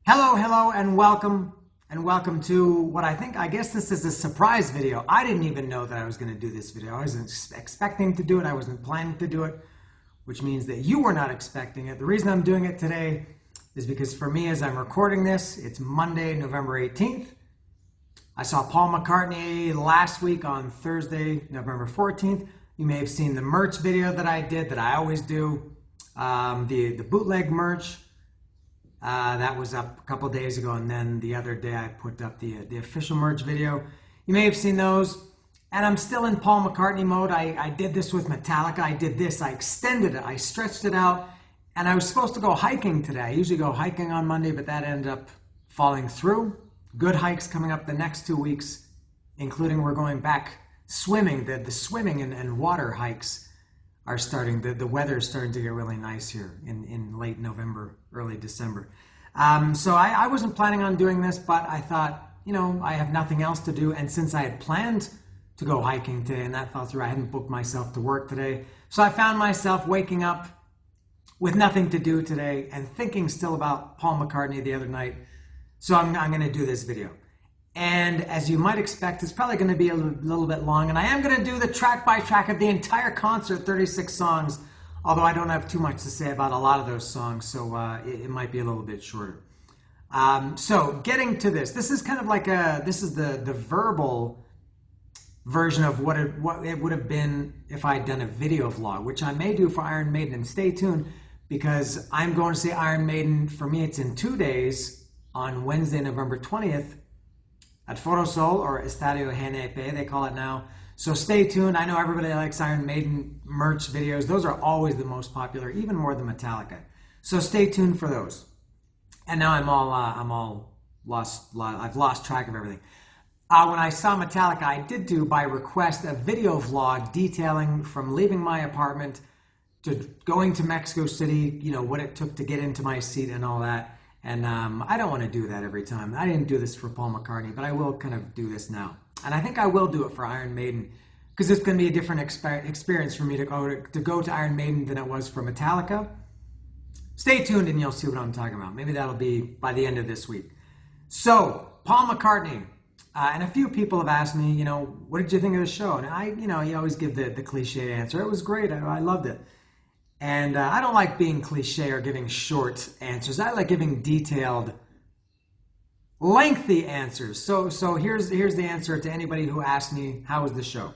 Hello, and welcome to what I guess this is a surprise video. I didn't even know that I was going to do this video. I wasn't expecting to do it. I wasn't planning to do it, which means that you were not expecting it. The reason I'm doing it today is because for me, as I'm recording this, it's Monday, November 18th. I saw Paul McCartney last week on Thursday, November 14th. You may have seen the merch video that I did, that I always do, the bootleg merch. That was up a couple days ago, and then the other day I put up the official merch video. You may have seen those, and I'm still in Paul McCartney mode. I did this with Metallica. I did this. I extended it. I stretched it out, and I was supposed to go hiking today. I usually go hiking on Monday, but that ended up falling through. Good hikes coming up the next 2 weeks, including we're going back swimming. The swimming and water hikes are starting. The weather is starting to get really nice here in late November, early December. So I wasn't planning on doing this, but I thought, I have nothing else to do. And since I had planned to go hiking today and that fell through, I hadn't booked myself to work today. So I found myself waking up with nothing to do today and thinking still about Paul McCartney the other night. So I'm going to do this video. And as you might expect, it's probably going to be a little bit long. And I am going to do the track by track of the entire concert, 36 songs, although I don't have too much to say about a lot of those songs, so it might be a little bit shorter. So getting to this is kind of like this is the verbal version of what it would have been if I had done a video vlog, which I may do for Iron Maiden. And stay tuned, because I'm going to see Iron Maiden. For me, it's in 2 days, on Wednesday, November 20th, at Forosol, or Estadio GNP, they call it now. So stay tuned. I know everybody likes Iron Maiden merch videos. Those are always the most popular, even more than Metallica. So stay tuned for those. And now I'm all lost. I've lost track of everything. When I saw Metallica, I did do, by request, a video vlog detailing from leaving my apartment to going to Mexico City, what it took to get into my seat and all that. And I don't want to do that every time. I didn't do this for Paul McCartney, but I will kind of do this now. And I think I will do it for Iron Maiden, because it's going to be a different experience for me to go to Iron Maiden than it was for Metallica. Stay tuned and you'll see what I'm talking about. Maybe that'll be by the end of this week. So, Paul McCartney. And a few people have asked me, what did you think of the show? And you always give the cliche answer. It was great. I loved it. And I don't like being cliche or giving short answers. I like giving detailed, lengthy answers. So here's the answer to anybody who asked me, how was the show?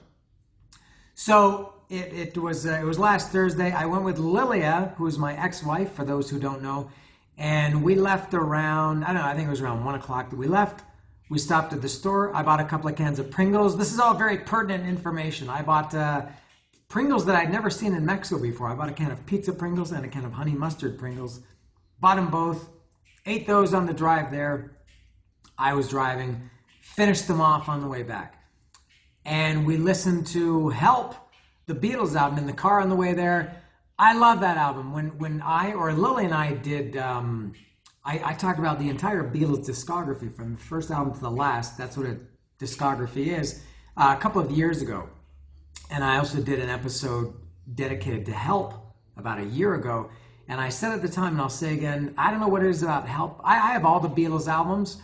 So it was last Thursday. I went with Lilia, who is my ex-wife, for those who don't know, and we left around, I think it was around 1 o'clock that we left. We stopped at the store. I bought a couple of cans of Pringles. This is all very pertinent information. I bought Pringles that I'd never seen in Mexico before. I bought a can of pizza Pringles and a can of honey mustard Pringles. Bought them both. Ate those on the drive there. I was driving. Finished them off on the way back. And we listened to Help, the Beatles album, in the car on the way there. I love that album. When Lily and I did, I talked about the entire Beatles discography from the first album to the last. That's what a discography is. A couple of years ago. And I also did an episode dedicated to Help about a year ago. And I said at the time, and I'll say again, I don't know what it is about Help. I have all the Beatles albums.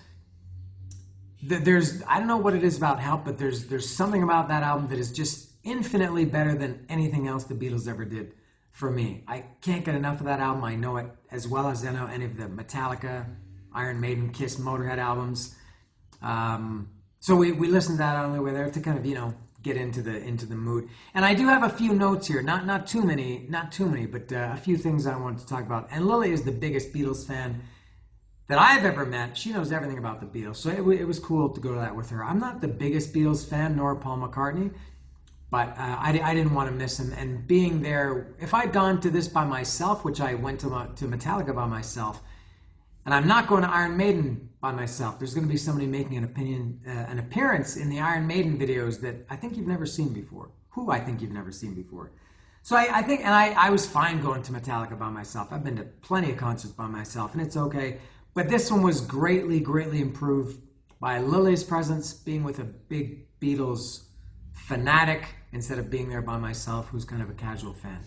I don't know what it is about Help, but there's something about that album that is just infinitely better than anything else the Beatles ever did for me. I can't get enough of that album. I know it as well as I know any of the Metallica, Iron Maiden, Kiss, Motorhead albums. So we listened to that on the way there to kind of, get into the mood. And I do have a few notes here, not too many, but a few things I wanted to talk about. And Lily is the biggest Beatles fan that I've ever met. She knows everything about the Beatles, so it was cool to go to that with her. I'm not the biggest Beatles fan, nor Paul McCartney, but I didn't want to miss him. And being there, if I'd gone to this by myself, which I went to Metallica by myself, and I'm not going to Iron Maiden by myself. There's going to be somebody making an appearance in the Iron Maiden videos that I think you've never seen before. Who I think you've never seen before. So I think, and I was fine going to Metallica by myself. I've been to plenty of concerts by myself, and it's okay. But this one was greatly, greatly improved by Lily's presence, being with a big Beatles fanatic instead of being there by myself, who's kind of a casual fan.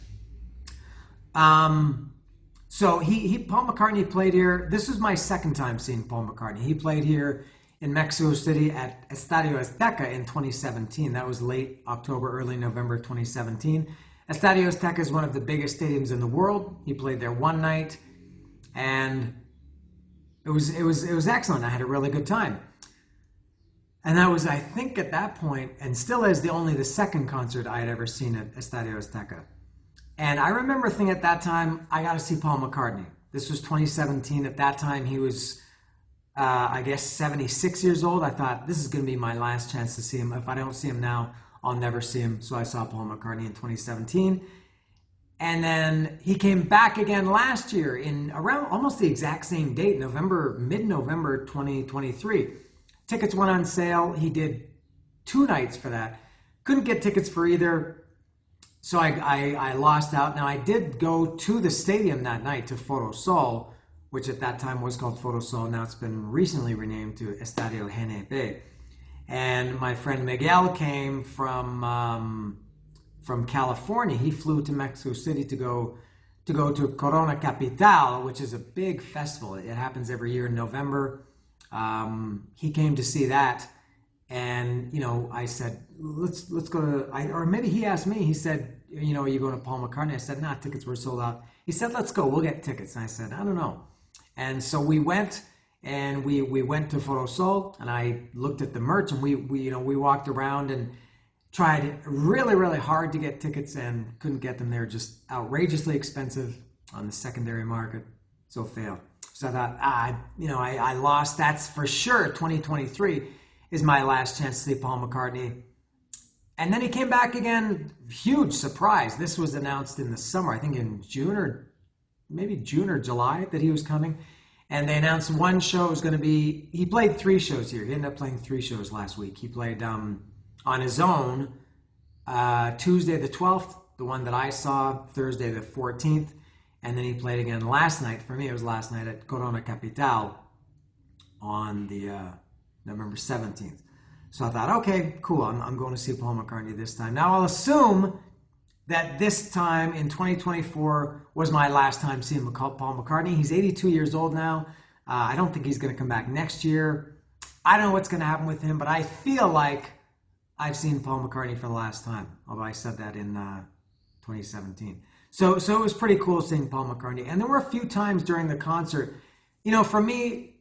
So Paul McCartney played here. This was my second time seeing Paul McCartney. He played here in Mexico City at Estadio Azteca in 2017. That was late October, early November 2017. Estadio Azteca is one of the biggest stadiums in the world. He played there one night, and it was excellent. I had a really good time. And that was, I think, at that point, and still is only the second concert I had ever seen at Estadio Azteca. And I remember thinking at that time, I got to see Paul McCartney. This was 2017. At that time, he was, I guess, 76 years old. I thought, this is going to be my last chance to see him. If I don't see him now, I'll never see him. So I saw Paul McCartney in 2017. And then he came back again last year in around almost the exact same date, mid-November 2023. Tickets went on sale. He did 2 nights for that. Couldn't get tickets for either. So I lost out. Now, I did go to the stadium that night to Foro Sol, which at that time was called Foro Sol. Now it's been recently renamed to Estadio GNP. And my friend Miguel came from California. He flew to Mexico City to go to Corona Capital, which is a big festival. It happens every year in November. He came to see that. And, I said, let's go to, or maybe he asked me, he said, are you going to Paul McCartney? I said, nah, tickets were sold out. He said, let's go, we'll get tickets. And I said, I don't know. And so we went, and we went to Foro Sol, and I looked at the merch, and we walked around and tried really, really hard to get tickets and couldn't get them. They were just outrageously expensive on the secondary market. So failed. So I thought, I lost. That's for sure. 2023 is my last chance to see Paul McCartney. And then he came back again. Huge surprise. This was announced in the summer, I think in June or July, that he was coming. And they announced one show was going to be, he played 3 shows here. He ended up playing 3 shows last week. He played on his own Tuesday the 12th, the one that I saw, Thursday the 14th. And then he played again last night. For me, it was last night at Corona Capital on the November 17th. So I thought, okay, cool. I'm going to see Paul McCartney this time. Now I'll assume that this time in 2024 was my last time seeing Paul McCartney. He's 82 years old now. I don't think he's going to come back next year. I don't know what's going to happen with him, but I feel like I've seen Paul McCartney for the last time, although I said that in 2017. So it was pretty cool seeing Paul McCartney. And there were a few times during the concert, for me,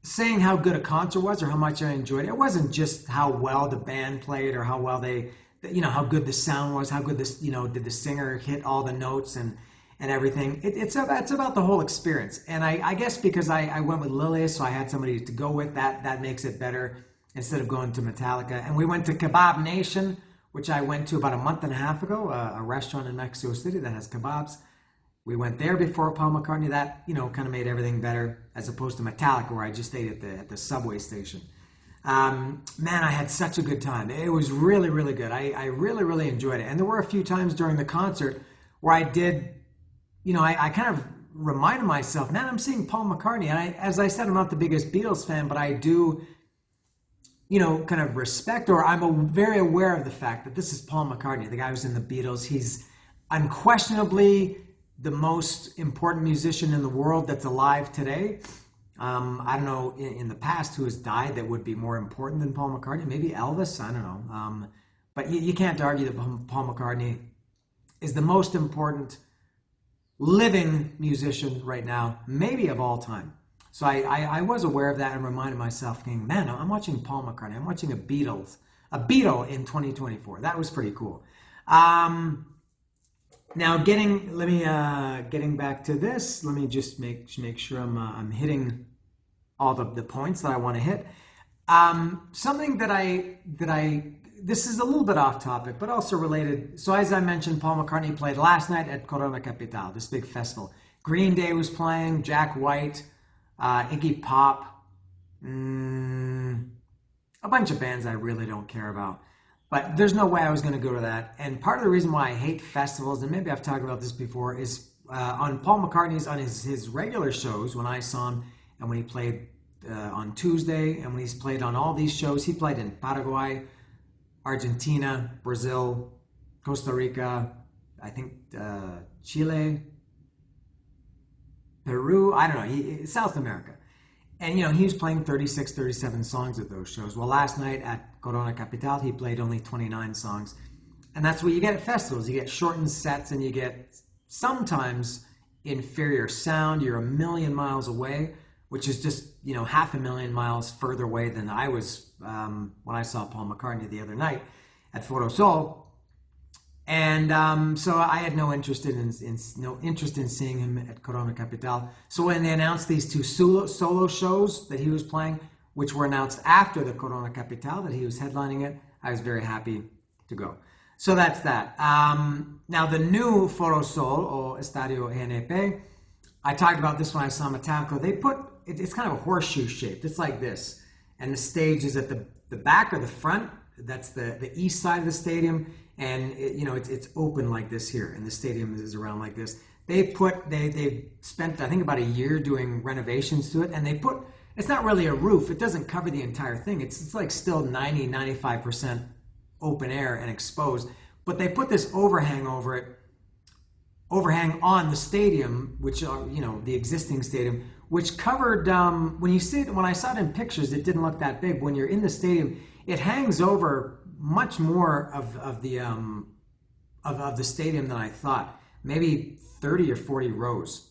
saying how good a concert was or how much I enjoyed it, it wasn't just how well the band played or how well how good the sound was, how good this, did the singer hit all the notes and everything. It's about the whole experience. And I guess because I went with Lilius, so I had somebody to go with that makes it better instead of going to Metallica. And we went to Kebab Nation, which I went to about a month and a half ago, a restaurant in Mexico City that has kebabs. We went there before Paul McCartney. That, kind of made everything better as opposed to Metallica, where I just ate at the subway station. Man, I had such a good time. It was really, really good. I really, really enjoyed it. And there were a few times during the concert where I did, I kind of reminded myself, man, I'm seeing Paul McCartney. And as I said, I'm not the biggest Beatles fan, but I do, kind of respect, or I'm very aware of the fact that this is Paul McCartney, the guy who's in the Beatles. He's unquestionably the most important musician in the world that's alive today. I don't know in the past who has died that would be more important than Paul McCartney. Maybe Elvis, I don't know. But you can't argue that Paul McCartney is the most important living musician right now, maybe of all time. So I was aware of that and reminded myself, thinking, man, I'm watching Paul McCartney. I'm watching a Beatle in 2024. That was pretty cool. Now, getting back to this, let me just make sure I'm hitting all the points that I want to hit. Something this is a little bit off topic, but also related. So as I mentioned, Paul McCartney played last night at Corona Capital, this big festival. Green Day was playing, Jack White, Iggy Pop, a bunch of bands I really don't care about. But there's no way I was going to go to that. And part of the reason why I hate festivals, and maybe I've talked about this before, is on Paul McCartney's, on his regular shows, when I saw him, and when he played on Tuesday, and when he's played on all these shows, he played in Paraguay, Argentina, Brazil, Costa Rica, I think Chile, Peru, I don't know, South America. And, he was playing 36, 37 songs at those shows. Well, last night at Corona Capital, he played only 29 songs. And that's what you get at festivals. You get shortened sets and you get sometimes inferior sound. You're a million miles away, which is just, 500,000 miles further away than I was when I saw Paul McCartney the other night at Photosol. And so I had no interest in seeing him at Corona Capital. So when they announced these two solo shows that he was playing, which were announced after the Corona Capital that he was headlining it, I was very happy to go. So that's that. Now the new Photosol or Estadio ENP, I talked about this when I saw Metallica. They put it's kind of a horseshoe shaped. It's like this, and the stage is at the back or the front. That's the east side of the stadium. And it's open like this here, and the stadium is around like this. They spent I think about a year doing renovations to it, and it's not really a roof. It doesn't cover the entire thing. It's like still 95% open air and exposed, but they put this overhang over it, overhang on the stadium, which the existing stadium, which covered. When I saw it in pictures, it didn't look that big. When you're in the stadium, it hangs over much more of the stadium than I thought. Maybe 30 or 40 rows.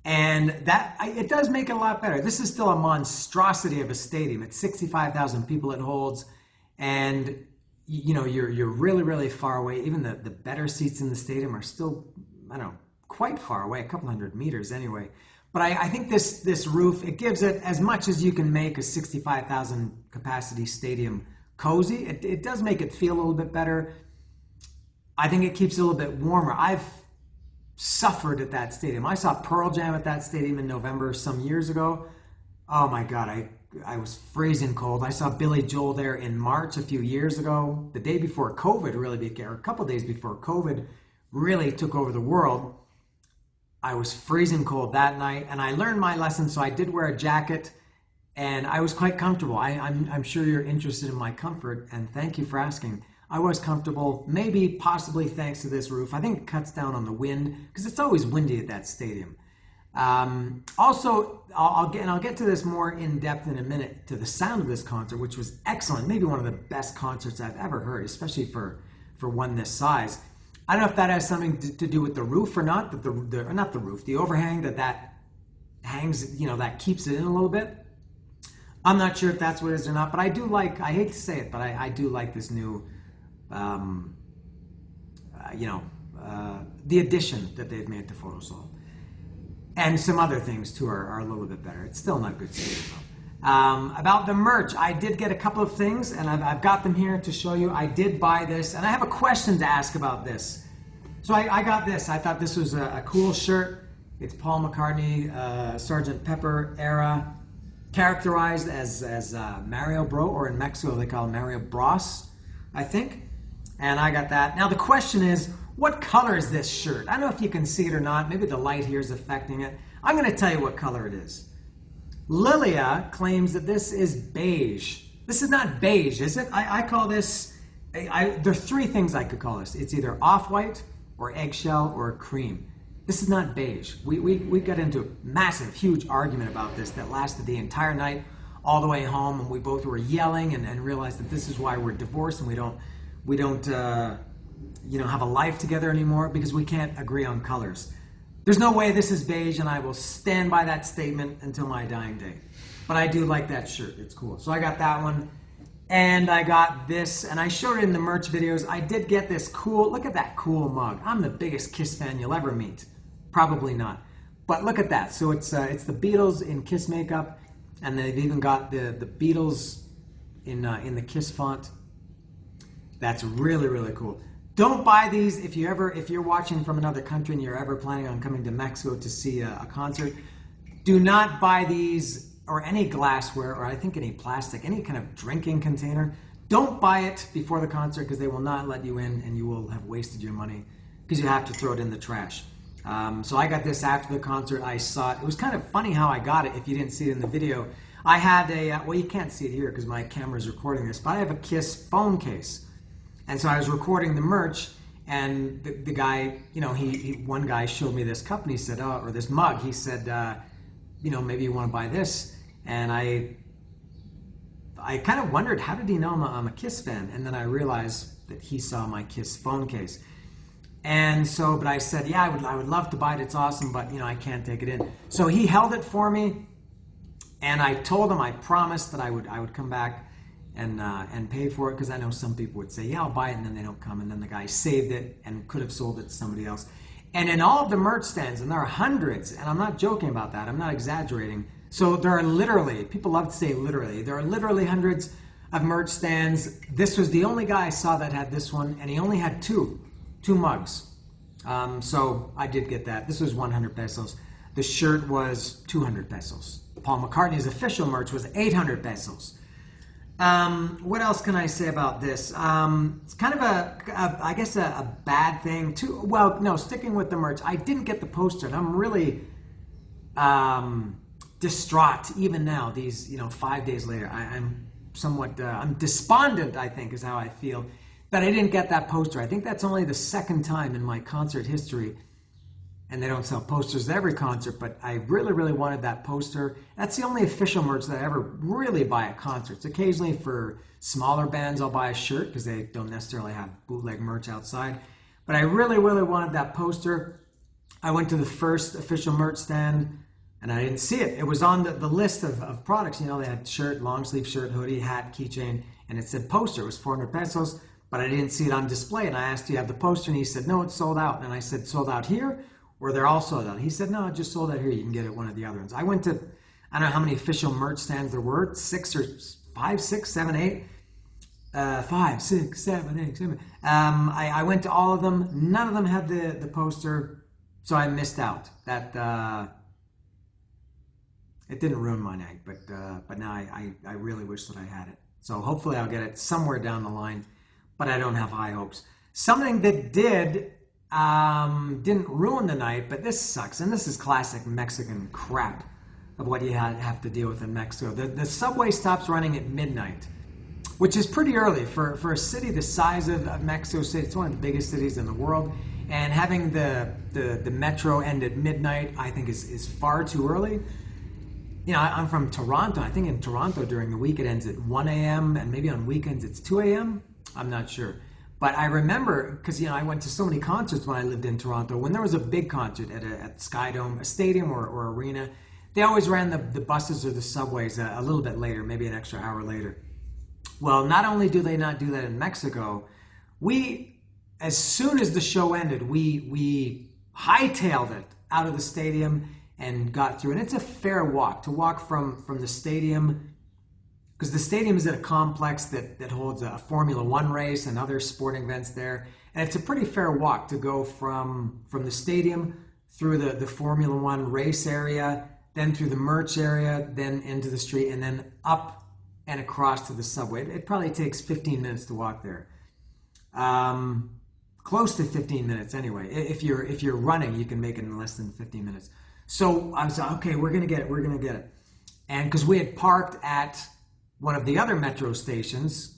And it does make it a lot better. This is still a monstrosity of a stadium. It's 65,000 people it holds. And you're really, really far away. Even the better seats in the stadium are still, I don't know, quite far away, a couple hundred meters anyway. But I think this roof, it gives it as much as you can make a 65,000 capacity stadium cozy. It does make it feel a little bit better. I think it keeps it a little bit warmer. I've suffered at that stadium. I saw Pearl Jam at that stadium in November some years ago. Oh my God, I was freezing cold. I saw Billy Joel there in March a few years ago, the day before COVID really began, or a couple days before COVID really took over the world. I was freezing cold that night, and I learned my lesson, so I did wear a jacket. And I was quite comfortable. I'm sure you're interested in my comfort, and thank you for asking. I was comfortable, possibly thanks to this roof. I think it cuts down on the wind, because it's always windy at that stadium. Also, I'll get to this more in depth in a minute, to the sound of this concert, which was excellent. Maybe one of the best concerts I've ever heard, especially for one this size. I don't know if that has something to do with the roof or not, that not the roof, the overhang that hangs, that keeps it in a little bit. I'm not sure if that's what it is or not, but I hate to say it, but I do like this new, the addition that they've made to Photosol. And some other things too are a little bit better. It's still not good stadium though. About the merch, I did get a couple of things, and I've got them here to show you. I did buy this, and I have a question to ask about this. So I got this. I thought this was a cool shirt. It's Paul McCartney, Sgt. Pepper era, characterized as Mario Bro, or in Mexico they call him Mario Bros, I think. And I got that. Now the question is, what color is this shirt? I don't know if you can see it or not. Maybe the light here is affecting it. I'm going to tell you what color it is. Lilia claims that this is beige. This is not beige, is it? I call this, there are three things I could call this. It's either off-white or eggshell or cream. This is not beige. We got into a massive, huge argument about this that lasted the entire night, all the way home, and we both were yelling and realized that this is why we're divorced and we don't have a life together anymore, because we can't agree on colors. There's no way this is beige, and I will stand by that statement until my dying day. But I do like that shirt. It's cool. So I got that one. And I got this, and I showed it in the merch videos. I did get this cool, look at that cool mug. I'm the biggest Kiss fan you'll ever meet. Probably not. But look at that. So it's the Beatles in Kiss makeup, and they've even got the Beatles in the Kiss font. That's really, really cool. Don't buy these if you're watching from another country and you're ever planning on coming to Mexico to see a concert. Do not buy these, or any glassware, or I think any plastic, any kind of drinking container. Don't buy it before the concert, because they will not let you in and you will have wasted your money, because you have to throw it in the trash. So I got this after the concert. I saw it. It was kind of funny how I got it, if you didn't see it in the video. I had well, you can't see it here because my camera's recording this, but I have a Kiss phone case. And so I was recording the merch, And the guy, one guy showed me this cup and he said, or this mug. He said, maybe you want to buy this. And I kind of wondered, how did he know I'm a Kiss fan? And then I realized that he saw my Kiss phone case. And so, but I said, yeah, I would love to buy it. It's awesome, but I can't take it in. So he held it for me, and I told him, I promised that I would come back and pay for it, because I know some people would say, yeah, I'll buy it, and then they don't come, and then the guy saved it and could have sold it to somebody else. And in all of the merch stands, and there are hundreds, and I'm not joking about that, I'm not exaggerating. So there are literally, people love to say literally, there are literally hundreds of merch stands. This was the only guy I saw that had this one, and he only had two mugs. So I did get that. This was 100 pesos. The shirt was 200 pesos. Paul McCartney's official merch was 800 pesos. What else can I say about this? It's kind of I guess a bad thing too. Well, no, sticking with the merch, I didn't get the poster, and I'm really distraught even now. These 5 days later, I'm somewhat I'm despondent, I think is how I feel, that I didn't get that poster. I think that's only the second time in my concert history. And they don't sell posters at every concert, but I really, really wanted that poster. That's the only official merch that I ever really buy at concerts. Occasionally for smaller bands, I'll buy a shirt because they don't necessarily have bootleg merch outside. But I really, really wanted that poster. I went to the first official merch stand and I didn't see it. It was on the list of products. They had shirt, long sleeve shirt, hoodie, hat, keychain, and it said poster. It was 400 pesos, but I didn't see it on display. And I asked, do you have the poster? And he said, no, it's sold out. And I said, sold out here? Or they're all sold out? He said, no, it just sold out here. You can get it at one of the other ones. I went to, I don't know how many official merch stands there were, 6 or 5, 6, 7, 8. 5, 6, 7, 8, 7. I went to all of them. None of them had the poster, so I missed out. That it didn't ruin my night, but now I really wish that I had it. So hopefully I'll get it somewhere down the line, but I don't have high hopes. Something that didn't ruin the night, but this sucks, and this is classic Mexican crap of what you have to deal with in Mexico. The subway stops running at midnight, which is pretty early for a city the size of Mexico City. It's one of the biggest cities in the world, and having the metro end at midnight, I think is far too early. I'm from Toronto. I think in Toronto during the week it ends at 1 a.m. and maybe on weekends it's 2 a.m. I'm not sure. But I remember, because I went to so many concerts when I lived in Toronto, when there was a big concert at Skydome, a stadium or arena, they always ran the buses or the subways a little bit later, maybe an extra hour later. Well, not only do they not do that in Mexico, as soon as the show ended, we hightailed it out of the stadium and got through. And it's a fair walk, to walk from the stadium, because the stadium is at a complex that holds a Formula One race and other sporting events there. And it's a pretty fair walk to go from the stadium through the Formula One race area, then through the merch area, then into the street, and then up and across to the subway. It probably takes 15 minutes to walk there. Close to 15 minutes anyway. If you're running, you can make it in less than 15 minutes. So I was like, okay, we're gonna get it. And because we had parked at one of the other metro stations,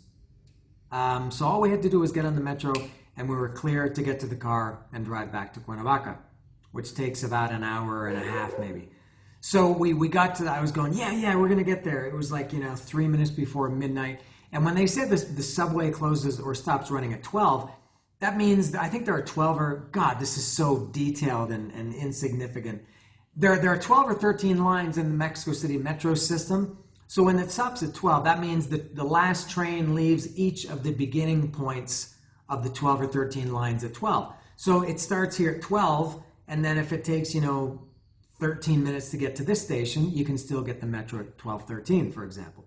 so all we had to do was get on the metro, and we were clear to get to the car and drive back to Cuernavaca, which takes about an hour and a half maybe. So we got to I was going, yeah, we're gonna get there. It was like 3 minutes before midnight, and when they said the subway closes or stops running at 12, that means I think there are 12 or, God, this is so detailed and insignificant. There are 12 or 13 lines in the Mexico City metro system. So when it stops at 12, that means that the last train leaves each of the beginning points of the 12 or 13 lines at 12. So it starts here at 12, and then if it takes, 13 minutes to get to this station, you can still get the metro at 12:13, for example.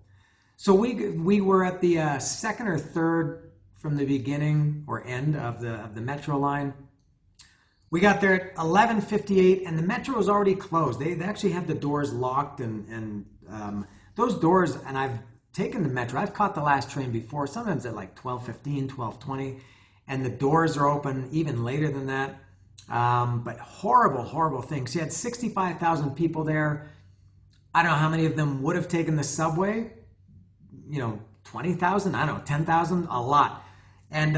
So we were at the second or third from the beginning or end of the metro line. We got there at 11:58, and the metro was already closed. They actually had the doors locked, and those doors, and I've taken the metro. I've caught the last train before, sometimes at like 12:15, 12:20, and the doors are open even later than that. But horrible things. You had 65,000 people there. I don't know how many of them would have taken the subway. 20,000, I don't know, 10,000, a lot. And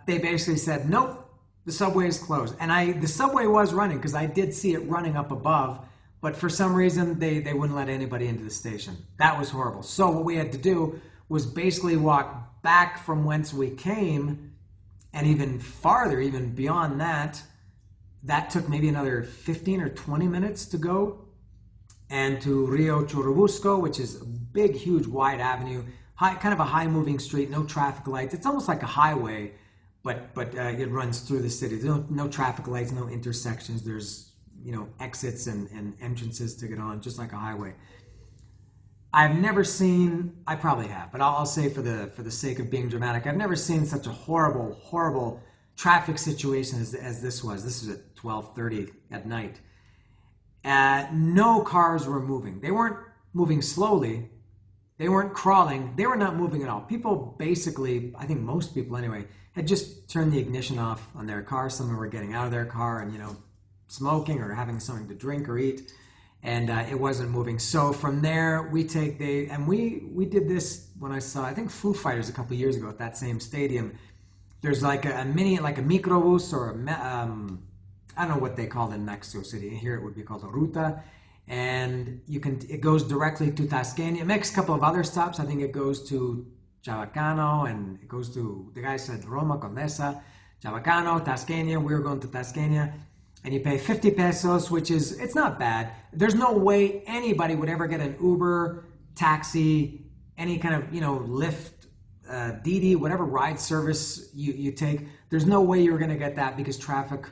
they basically said, nope, The subway is closed. And the subway was running because I did see it running up above, but for some reason they wouldn't let anybody into the station. That was horrible. So what we had to do was basically walk back from whence we came, and even farther, even beyond that. That took maybe another 15 or 20 minutes to go. And to Rio Churubusco, which is a big, huge, wide avenue, kind of a high-moving street, no traffic lights. It's almost like a highway, but it runs through the city. There's no traffic lights, no intersections. There's exits and entrances to get on, just like a highway. I've never seen. I probably have, but I'll say for the sake of being dramatic, I've never seen such a horrible, horrible traffic situation as this was. This was at 12:30 at night. No cars were moving. They weren't moving slowly. They weren't crawling. They were not moving at all. People basically, I think most people anyway, had just turned the ignition off on their car. Some were getting out of their car and, smoking or having something to drink or eat. And it wasn't moving. So from there, we did this when I saw, I think, Foo Fighters a couple of years ago at that same stadium. There's like a microbus or I don't know what they call it in Mexico City. Here it would be called a ruta. And it goes directly to Tasqueña. It makes a couple of other stops. I think it goes to Chabacano, and it goes to, the guy said Roma, Condesa, Chabacano, Tasqueña. We were going to Tasqueña. And you pay 50 pesos, which it's not bad. There's no way anybody would ever get an Uber, taxi, any kind of, Lyft, Didi, whatever ride service you take. There's no way you were going to get that because traffic,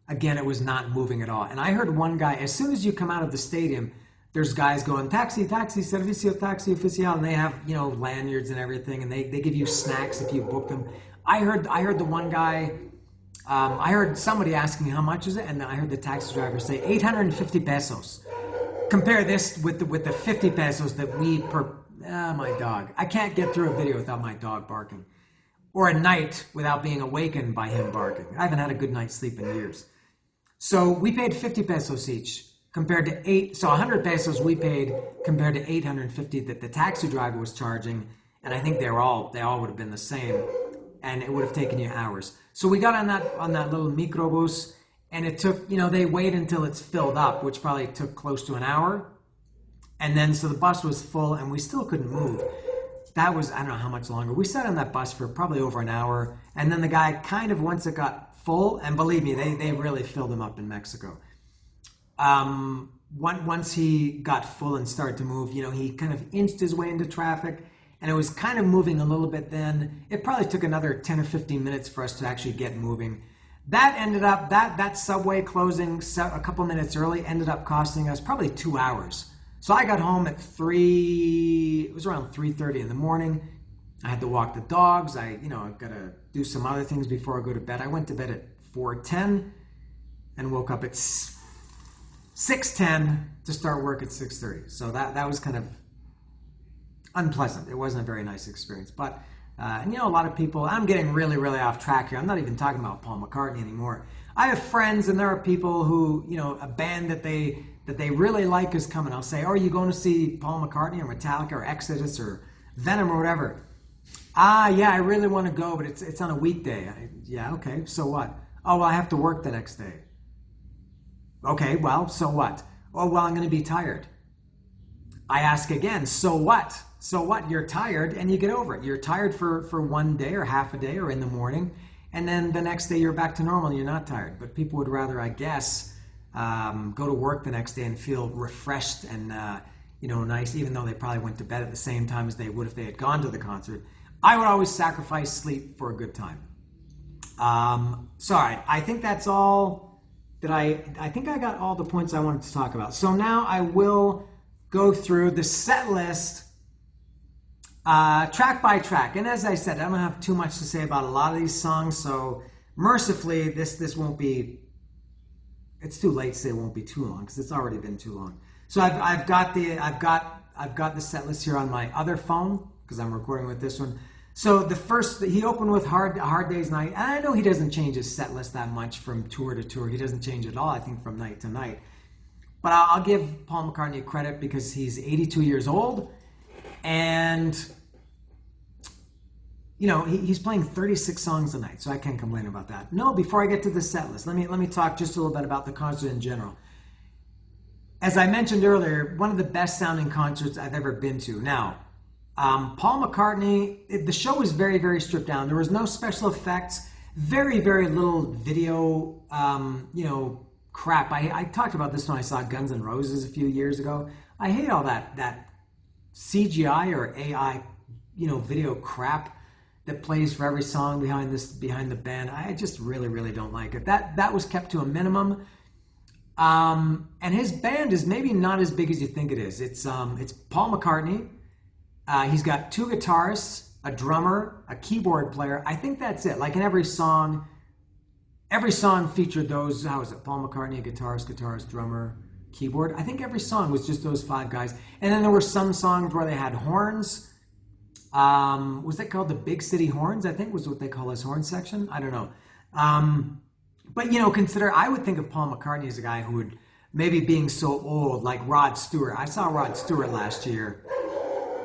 again, it was not moving at all. And I heard one guy, as soon as you come out of the stadium, there's guys going, taxi, servicio, taxi oficial, and they have, lanyards and everything, and they give you snacks if you book them. I heard the one guy, I heard somebody asking me how much is it, and I heard the taxi driver say 850 pesos. Compare this with the 50 pesos that my dog. I can't get through a video without my dog barking. Or a night without being awakened by him barking. I haven't had a good night's sleep in years. So we paid 50 pesos each compared to 100 pesos we paid compared to 850 that the taxi driver was charging. And I think they all would have been the same. And it would have taken you hours. So we got on that little microbus, and it took, they wait until it's filled up, which probably took close to an hour. And then, so the bus was full, and we still couldn't move. That was, I don't know how much longer. We sat on that bus for probably over an hour. And then the guy kind of, once it got full, and believe me, they really filled them up in Mexico. Once he got full and started to move, he kind of inched his way into traffic. And it was kind of moving a little bit then. It probably took another 10 or 15 minutes for us to actually get moving. That ended up, that subway closing a couple minutes early ended up costing us probably 2 hours. So I got home at it was around 3:30 in the morning. I had to walk the dogs. I've got to do some other things before I go to bed. I went to bed at 4:10 and woke up at 6:10 to start work at 6:30. So that was kind of unpleasant. It wasn't a very nice experience. But, a lot of people, I'm getting really, really off track here. I'm not even talking about Paul McCartney anymore. I have friends, and there are people who, a band that they really like is coming. I'll say, are you going to see Paul McCartney or Metallica or Exodus or Venom or whatever? Yeah, I really want to go, but it's on a weekday. Yeah, okay, so what? Oh, well, I have to work the next day. Okay, well, so what? Oh, well, I'm going to be tired. I ask again, so what? So what? You're tired and you get over it. You're tired for one day or half a day or in the morning, and then the next day you're back to normal and you're not tired. But people would rather, I guess, go to work the next day and feel refreshed and nice, even though they probably went to bed at the same time as they would if they had gone to the concert. I would always sacrifice sleep for a good time. Sorry, I think that's all that I think I got all the points I wanted to talk about. So now I will go through the set list track by track. And as I said, I don't have too much to say about a lot of these songs, so mercifully this won't be, it's too late to say it won't be too long because it's already been too long. So I've got the set list here on my other phone because I'm recording with this one. So the first, he opened with Hard Day's Night, and I know he doesn't change his set list that much from tour to tour. He doesn't change it at all, I think, from night to night. But I'll give Paul McCartney credit because he's 82 years old, and he's playing 36 songs a night, so I can't complain about that. No, before I get to the set list, let me talk just a little bit about the concert in general. As I mentioned earlier, one of the best sounding concerts I've ever been to. Now, Paul McCartney, the show was very, very stripped down. There was no special effects, very, very little video, crap. I talked about this when I saw Guns N' Roses a few years ago. I hate all that CGI or AI, video crap that plays for every song behind the band. I just really, really don't like it. That was kept to a minimum. And his band is maybe not as big as you think it is. It's Paul McCartney. He's got 2 guitarists, a drummer, a keyboard player. I think that's it. Like in every song featured those. How is it? Paul McCartney, a guitarist, drummer, keyboard. I think every song was just those 5 guys. And then there were some songs where they had horns. Was that called the Big City Horns? I think was what they call his horn section. I don't know. But I would think of Paul McCartney as a guy who would, maybe being so old, like Rod Stewart. I saw Rod Stewart last year.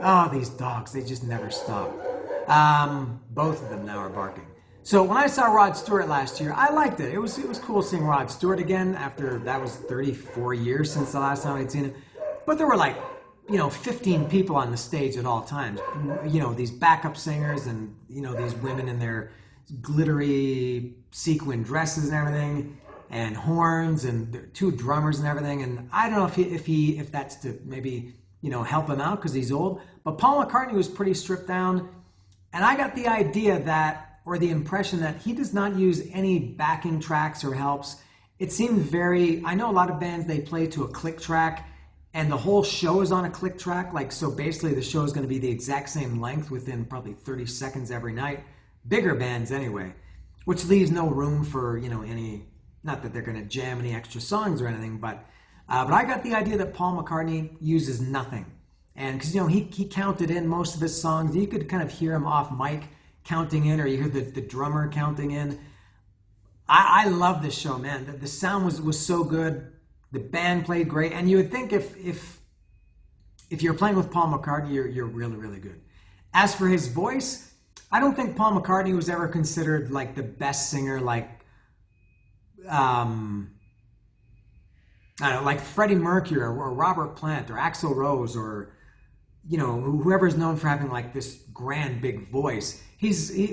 Oh, these dogs, they just never stop. Both of them now are barking. So when I saw Rod Stewart last year, I liked it. It was cool seeing Rod Stewart again after that was 34 years since the last time I'd seen him. But there were 15 people on the stage at all times. These backup singers and, these women in their glittery sequin dresses and everything, and horns, and 2 drummers and everything. And I don't know if that's to maybe, help him out because he's old. But Paul McCartney was pretty stripped down. And I got the idea or the impression that he does not use any backing tracks or helps. It seemed I know a lot of bands, they play to a click track, and the whole show is on a click track. So basically the show is going to be the exact same length within probably 30 seconds every night. Bigger bands anyway, which leaves no room for, any, not that they're going to jam any extra songs or anything, but I got the idea that Paul McCartney uses nothing. And because, he counted in most of his songs. You could kind of hear him off mic counting in, or you hear the drummer counting in. I love this show, man. The sound was so good. The band played great. And you would think if you're playing with Paul McCartney, you're really, really good. As for his voice, I don't think Paul McCartney was ever considered like the best singer, like like Freddie Mercury or Robert Plant or Axl Rose or whoever is known for having like this grand big voice.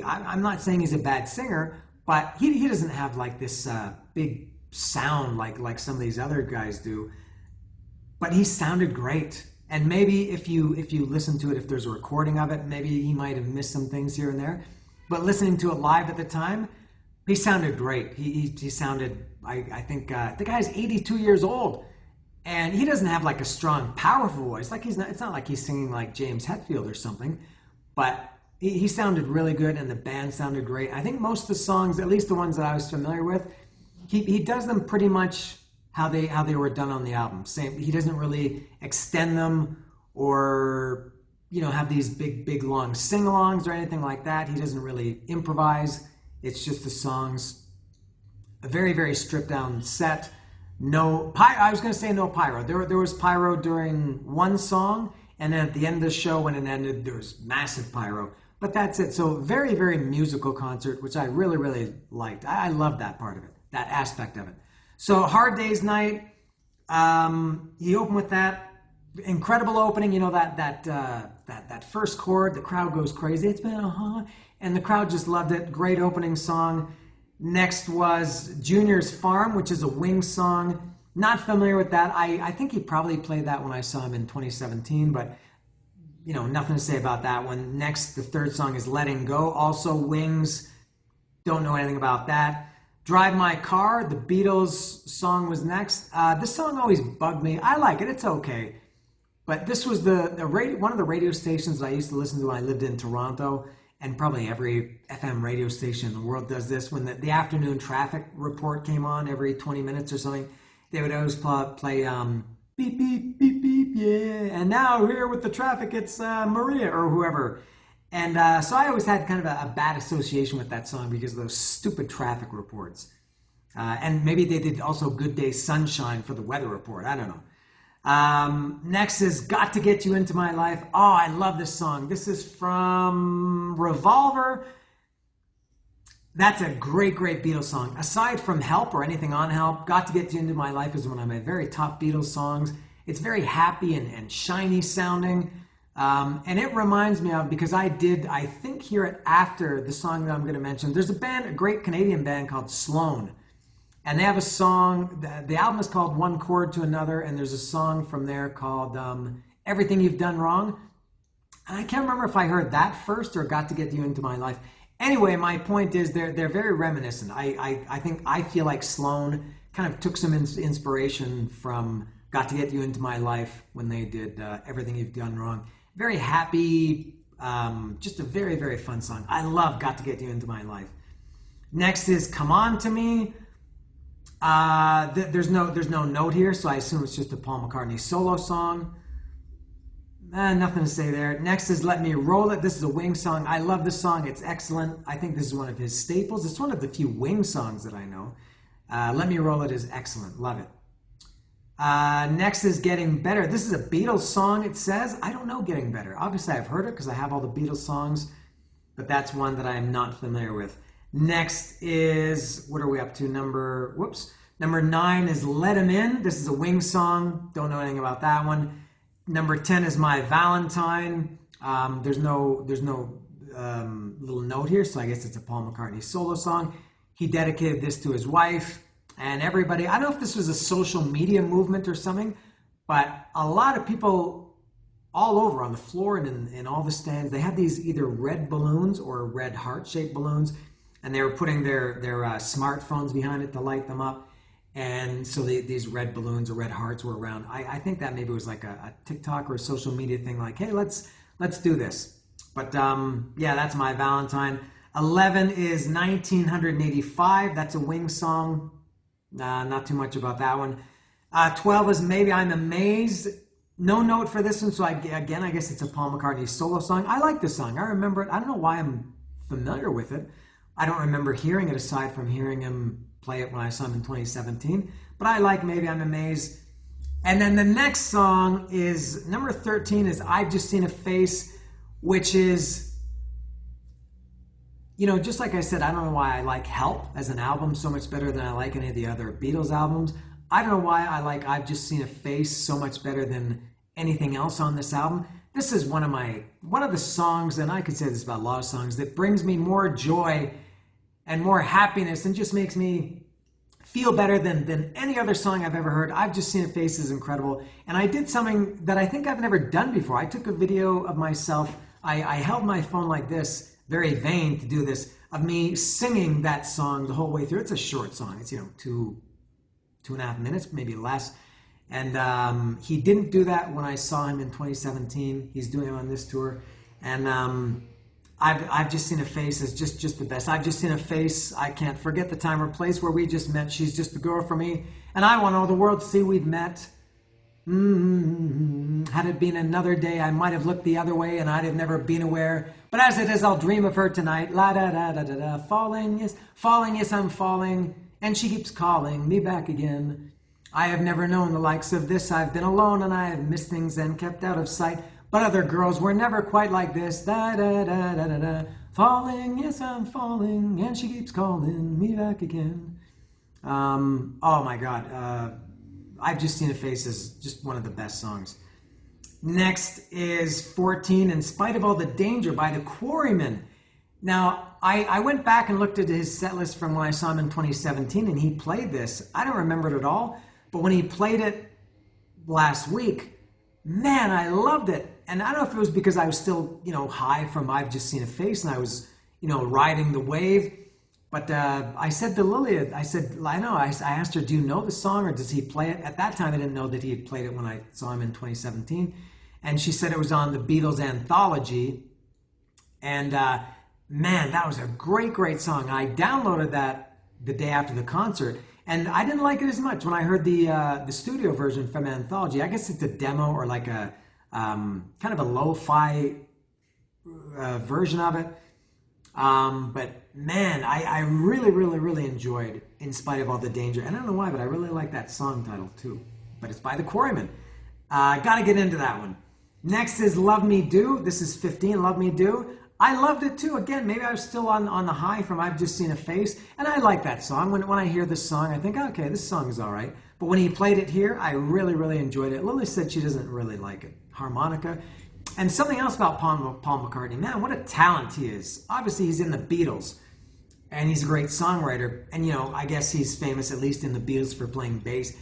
I'm not saying he's a bad singer, but he doesn't have like this big sound like some of these other guys do. But he sounded great. And maybe if you listen to it, if there's a recording of it, maybe he might have missed some things here and there. But listening to it live at the time, he sounded great. He sounded, I think the guy's 82 years old, and he doesn't have like a strong, powerful voice. It's not like he's singing like James Hetfield or something, but he sounded really good, and the band sounded great. I think most of the songs, at least the ones that I was familiar with, he does them pretty much how they were done on the album. Same. He doesn't really extend them or have these big long sing-alongs or anything like that. He doesn't really improvise. It's just the songs. A very, very stripped down set. I was going to say no pyro. There was pyro during one song, and then at the end of the show when it ended, there was massive pyro. But that's it. So very, very musical concert, which I really, really liked. I loved that part of it, that aspect of it. So Hard Day's Night, he opened with that incredible opening. That first chord, the crowd goes crazy. It's been and the crowd just loved it. Great opening song. Next was Junior's Farm, which is a Wings song. Not familiar with that. I think he probably played that when I saw him in 2017, but nothing to say about that one. Next, the third song is Letting Go, also Wings. Don't know anything about that. Drive My Car, the Beatles song was next. This song always bugged me. I like it. It's okay. But this was one of the radio stations that I used to listen to when I lived in Toronto, and probably every FM radio station in the world does this. When the afternoon traffic report came on every 20 minutes or something, they would always play beep, beep, beep, beep, yeah. And now here with the traffic, it's Maria or whoever. And so I always had kind of a bad association with that song because of those stupid traffic reports. And maybe they did also Good Day Sunshine for the weather report. I don't know. Next is Got to Get You Into My Life. Oh, I love this song. This is from Revolver. That's a great, great Beatles song. Aside from Help or anything on Help, Got to Get You Into My Life is one of my very top Beatles songs. It's very happy and shiny sounding. And it reminds me of, because I think hear it after the song that I'm going to mention. There's a great Canadian band called Sloan. And they have a song, the album is called One Chord to Another, and there's a song from there called Everything You've Done Wrong. And I can't remember if I heard that first or Got to Get You Into My Life. Anyway, my point is they're very reminiscent. I feel like Sloan kind of took some inspiration from Got to Get You Into My Life when they did Everything You've Done Wrong. Very happy, just a very, very fun song. I love Got to Get You Into My Life. Next is Come On To Me. There's no note here, so I assume it's just a Paul McCartney solo song. Nothing to say there. Next is Let Me Roll It. This is a Wings song. I love this song. It's excellent. I think this is one of his staples. It's one of the few Wings songs that I know. Let Me Roll It is excellent. Love it. Next is Getting Better. This is a Beatles song, it says. I don't know Getting Better. Obviously, I've heard it because I have all the Beatles songs, but that's one that I am not familiar with. Next is, what are we up to? Number 9 is Let Him In. This is a Wings song. Don't know anything about that one. Number 10 is My Valentine. There's no little note here, so I guess it's a Paul McCartney solo song. He dedicated this to his wife and everybody. I don't know if this was a social media movement or something, but a lot of people all over on the floor and in all the stands, they had these either red balloons or red heart-shaped balloons, and they were putting their smartphones behind it to light them up. And so these red balloons or red hearts were around. I think that maybe it was like a TikTok or a social media thing, like, hey, let's do this. But yeah, that's My Valentine. 11 is 1985. That's a Wings song. Not too much about that one. 12 is Maybe I'm Amazed. No note for this one, so I guess it's a Paul McCartney solo song. I like this song. I remember it. I don't know why I'm familiar with it. I don't remember hearing it aside from hearing him play it when I saw him in 2017. But I like Maybe I'm Amazed. And then the next song is, number 13 is I've Just Seen a Face, which is, you know, just like I said, I don't know why I like Help as an album so much better than I like any of the other Beatles albums. I don't know why I like I've Just Seen a Face so much better than anything else on this album. This is one of the songs, and I could say this about a lot of songs, that brings me more joy and more happiness and just makes me feel better than any other song I've ever heard. I've Just Seen a Face is incredible. And I did something that I think I've never done before. I took a video of myself. I held my phone like this, very vain to do this, of me singing that song the whole way through. It's a short song. It's, 2.5 minutes, maybe less. And he didn't do that when I saw him in 2017. He's doing it on this tour. And I've Just Seen a Face is just the best. I've just seen a face. I can't forget the time or place where we just met. She's just the girl for me. And I want all the world to see we've met. Had it been another day, I might have looked the other way and I'd have never been aware. But as it is, I'll dream of her tonight. La da da da da da. Falling, yes, I'm falling. And she keeps calling me back again. I have never known the likes of this. I've been alone and I have missed things and kept out of sight. But other girls were never quite like this. Da da da da da da. Falling, yes, I'm falling. And she keeps calling me back again. Oh my God. I've Just Seen a Face is just one of the best songs. Next is 14, In Spite of All the Danger by the Quarrymen. Now, I went back and looked at his set list from when I saw him in 2017, and he played this. I don't remember it at all, but when he played it last week, man, I loved it. And I don't know if it was because I was still, high from I've Just Seen a Face, and I was, riding the wave. But I said to Lilia, I asked her, do you know the song or does he play it? At that time, I didn't know that he had played it when I saw him in 2017. And she said it was on the Beatles anthology. And man, that was a great, great song. I downloaded that the day after the concert. And I didn't like it as much when I heard the studio version from Anthology. I guess it's a demo or like a kind of a lo-fi version of it. But man, I really, really, really enjoyed In Spite of All the Danger. And I don't know why, but I really like that song title too. But it's by the Quarrymen. Got to get into that one. Next is Love Me Do. This is 15, Love Me Do. I loved it too. Again, maybe I was still on the high from I've Just Seen a Face. And I like that song. When I hear this song, I think, okay, this song is all right. But when he played it here, I really, really enjoyed it. Lily said she doesn't really like it. Harmonica. And something else about Paul McCartney. Man, what a talent he is. Obviously, he's in the Beatles. And he's a great songwriter. And, you know, I guess he's famous, at least in the Beatles, for playing bass.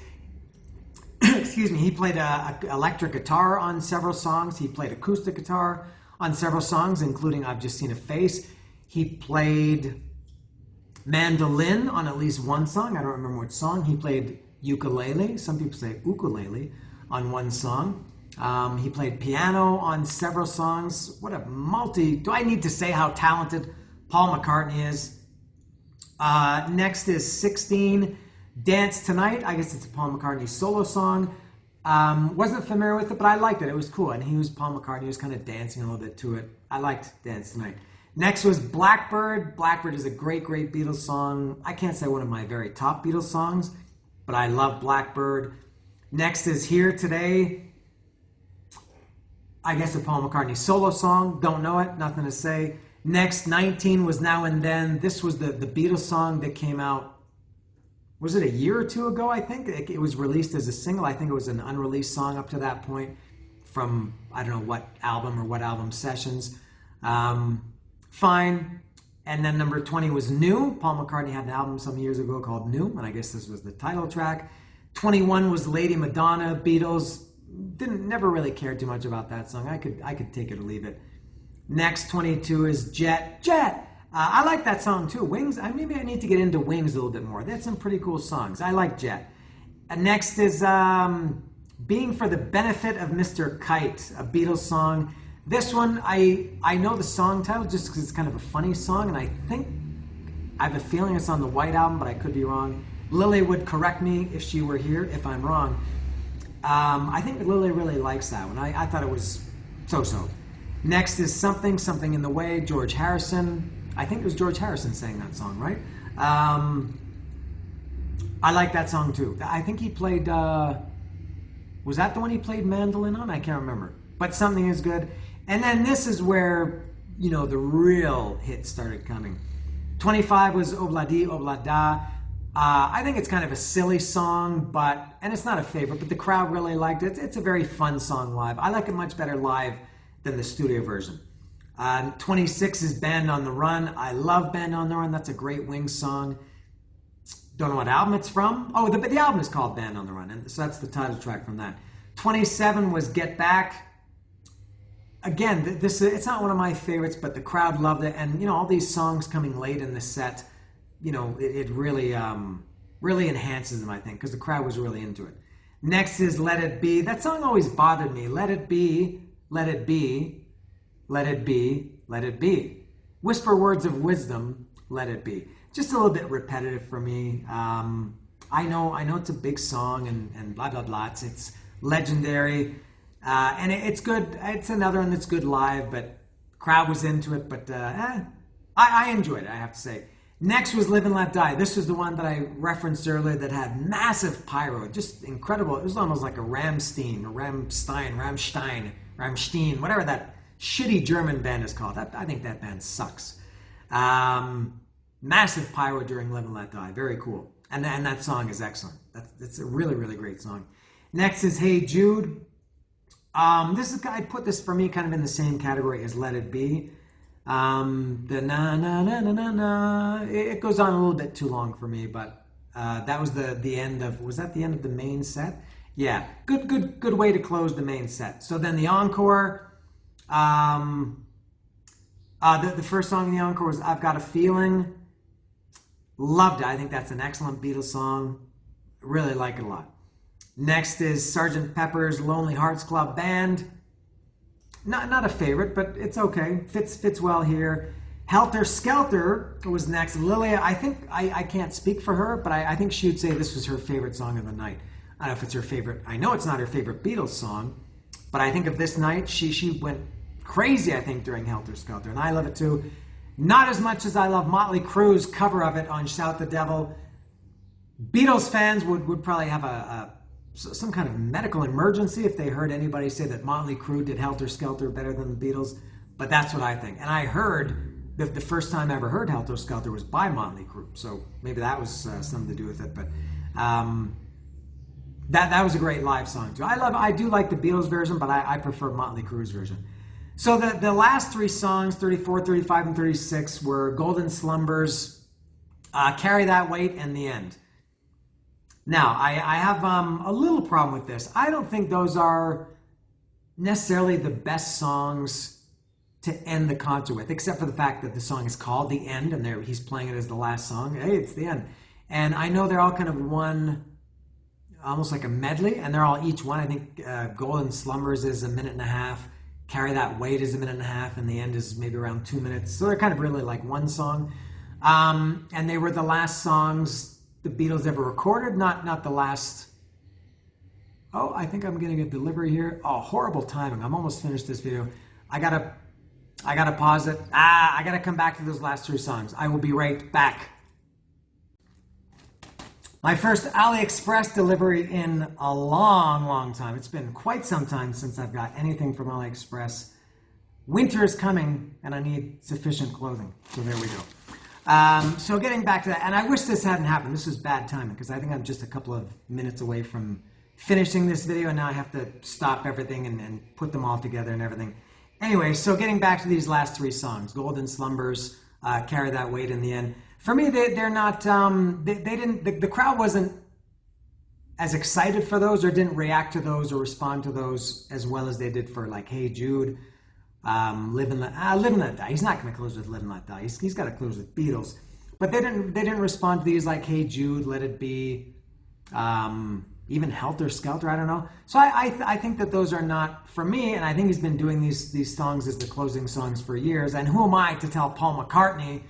Excuse me. He played electric guitar on several songs. He played acoustic guitar on several songs, including I've Just Seen a Face. He played mandolin on at least one song. I don't remember which song. He played ukulele. Some people say ukulele on one song. He played piano on several songs. What a do I need to say how talented Paul McCartney is? Next is 16, Dance Tonight. I guess it's a Paul McCartney solo song. Wasn't familiar with it, but I liked it. It was cool. And he was Paul McCartney. He was kind of dancing a little bit to it. I liked Dance Tonight. Next was Blackbird. Blackbird is a great, great Beatles song. I can't say one of my very top Beatles songs, but I love Blackbird. Next is Here Today. I guess a Paul McCartney solo song. Don't know it. Nothing to say. Next, 19 was Now and Then. This was the Beatles song that came out, was it a year or two ago, I think? It was released as a single. I think it was an unreleased song up to that point from, I don't know what album or what album sessions. Fine. And then number 20 was New. Paul McCartney had an album some years ago called New, and I guess this was the title track. 21 was Lady Madonna, Beatles. Never really cared too much about that song. I could take it or leave it. Next, 22 is Jet. I like that song too. Wings. Maybe I need to get into Wings a little bit more. They had some pretty cool songs. I like Jet. And next is Being for the Benefit of Mr. Kite, a Beatles song. This one, I know the song title just because it's kind of a funny song, and I have a feeling it's on the White Album, but I could be wrong. Lily would correct me if she were here, if I'm wrong. I think Lily really likes that one. I thought it was so-so. Next is Something in the Way, George Harrison. I think it was George Harrison sang that song, right? I like that song too. I think he played, was that the one he played mandolin on? I can't remember. But Something is good. And then this is where, you know, the real hits started coming. 25 was Obladi Oblada. I think it's kind of a silly song, and it's not a favorite, but the crowd really liked it. It's a very fun song live. I like it much better live than the studio version. 26 is Band on the Run. I love Band on the Run. That's a great Wings song. Don't know what album it's from. Oh, the album is called Band on the Run, and so that's the title track from that. 27 was Get Back. Again, it's not one of my favorites, but the crowd loved it, and you know, all these songs coming late in the set, you know, it really really enhances them, I think, because the crowd was really into it. Next is Let It Be. That song always bothered me. Let it be, let it be, let it be, let it be. Whisper words of wisdom, let it be. Just a little bit repetitive for me. I know it's a big song and blah, blah, blah. It's legendary. And it's good. It's another one that's good live, but crowd was into it. But I enjoyed it, I have to say. Next was Live and Let Die. This was the one that I referenced earlier that had massive pyro, just incredible. It was almost like a Rammstein, whatever that shitty German band is called. I think that band sucks. Massive pyro during Live and Let Die. Very cool. And that song is excellent. That's a really, really great song. Next is Hey Jude. I'd put this for me kind of in the same category as Let It Be. The na na na na na na. It goes on a little bit too long for me, but that was the end of. Was that the end of the main set? Yeah, good way to close the main set. So then the encore. The first song in the encore was I've Got a Feeling. Loved it. I think that's an excellent Beatles song. Really like it a lot. Next is Sgt. Pepper's Lonely Hearts Club Band. Not a favorite, but it's okay. Fits well here. Helter Skelter was next. Lilia, I think, I can't speak for her, but I think she would say this was her favorite song of the night. I don't know if it's her favorite. I know it's not her favorite Beatles song, but I think of this night, she went crazy, I think, during Helter Skelter, and I love it too. Not as much as I love Motley Crue's cover of it on Shout the Devil. Beatles fans would probably have a some kind of medical emergency if they heard anybody say that Motley Crue did Helter Skelter better than the Beatles, but that's what I think. And I heard the first time I ever heard Helter Skelter was by Motley Crue, so maybe that was something to do with it. But that was a great live song too. I do like the Beatles version, but I prefer Motley Crue's version. So the last three songs, 34, 35, and 36, were Golden Slumbers, Carry That Weight, and The End. Now, I have a little problem with this. I don't think those are necessarily the best songs to end the concert with, except for the fact that the song is called The End, and he's playing it as the last song. Hey, it's the end. And I know they're all kind of one, almost like a medley, and they're all each one. I think Golden Slumbers is 1.5 minutes. Carry That Weight is 1.5 minutes, and The End is maybe around 2 minutes. So they're kind of really like one song. And they were the last songs the Beatles ever recorded, not the last. Oh, I think I'm getting a delivery here. Oh, horrible timing. I'm almost finished this video. I gotta pause it. I gotta come back to those last three songs. I will be right back. My first AliExpress delivery in a long time. It's been quite some time since I've got anything from AliExpress. Winter is coming and I need sufficient clothing. So there we go. So getting back to that, and I wish this hadn't happened. This was bad timing because I think I'm just a couple of minutes away from finishing this video, and now I have to stop everything and put them all together and everything. Anyway, so getting back to these last three songs, Golden Slumbers, Carry That Weight, in the End. For me, they're not, they didn't, the crowd wasn't as excited for those or didn't react to those or respond to those as well as they did for like Hey Jude, Live and Let Die. He's not going to close with Live and Let Die. He's got to close with Beatles. But they didn't respond to these like Hey Jude, Let It Be, even Helter Skelter, I don't know. So I think that those are not for me, and I think he's been doing these songs as the closing songs for years. And who am I to tell Paul McCartney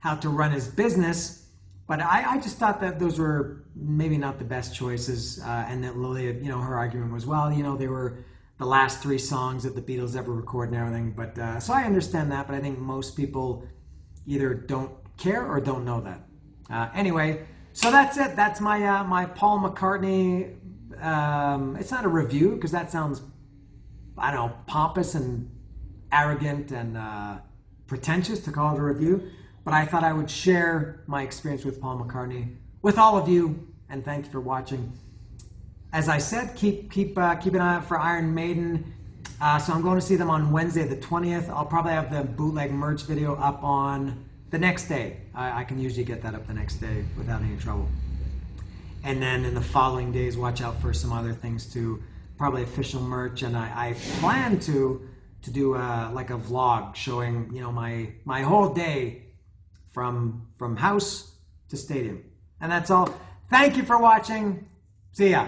how to run his business? But I just thought that those were maybe not the best choices, and that Lilia, her argument was, well, they were the last three songs that the Beatles ever recorded and everything. But so I understand that, but I think most people either don't care or don't know that. Anyway, so that's it. That's my Paul McCartney. It's not a review because that sounds, I don't know, pompous and arrogant and pretentious to call it a review. But I thought I would share my experience with Paul McCartney with all of you, and thanks for watching. As I said, keep an eye out for Iron Maiden. So I'm going to see them on Wednesday the 20th. I'll probably have the bootleg merch video up on the next day. I can usually get that up the next day without any trouble. And then in the following days, watch out for some other things too. Probably official merch, and I plan to do like a vlog showing my whole day from house to stadium. And that's all. Thank you for watching. See ya.